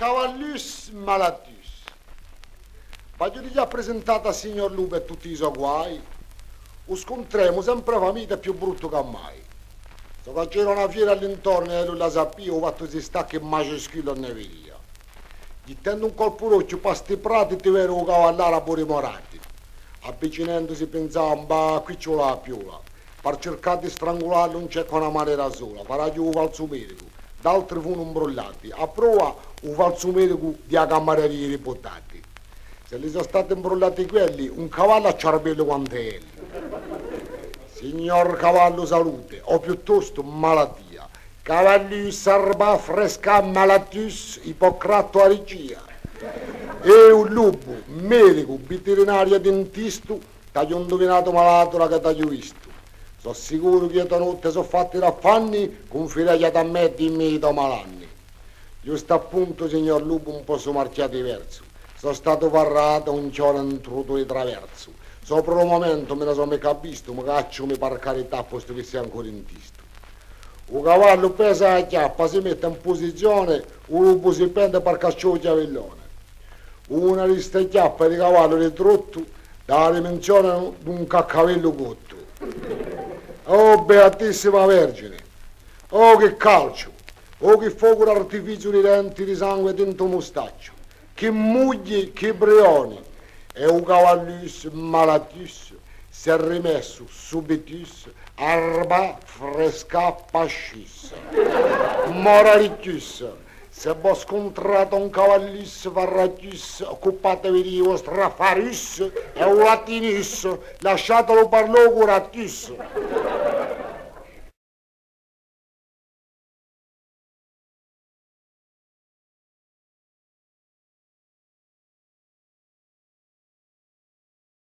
cavallus malatus. Voglio già presentato al signor Lupo e tutti i suoi guai. Lo scontriamo sempre famiglia più brutto che mai. Se faceva una fiera all'intorno e lui la sapeva, ho fatto si stacca in maceschilo ne via. Gli tendo un colpo roccio, pa sti prati ti vedo un cavallare pure morati. Avvicinandosi pensava, qui c'ho la piola. Per cercare di strangolarlo non c'è con una maniera sola, farà giù un falso medico, d'altri furono imbrollati, a prova un falso medico di a cammareria riportati. Se li sono stati imbrollati quelli, un cavallo a ciarbello quanto è. Signor cavallo salute, o piuttosto malattia, cavalli sarba fresca malatius ipocrato a regia. E un lupo, medico, veterinario dentista, t'ho indovinato malato la che t'ho visto. Sono sicuro che notte sono fatti raffanni con fileglia da me di mito malanni. Giusto appunto, signor Lupo, un po' sono marciato diverso. Sono stato parrato un giorno in truto di traverso. Sopra un momento me ne sono mica visto, ma caccio mi per carità, posto che sia ancora in tisto. Un cavallo pesa la chiappa, si mette in posizione, un lupo si pende per cacciare il chiavellone. Una di queste chiappe di cavallo di trotto dalla dimensione di un caccavello cotto. Oh beatissima Vergine, oh che calcio, oh che fuoco d'artificio di denti di sangue dentro mostaccio, che mugli, che brioni, e un cavallus malatus si è rimesso subitus arba fresca pascis. Moralitus, se v'ho scontrato un cavallus varratus, occupatevi di vostra farus e un latinus, lasciatelo per lo curatus.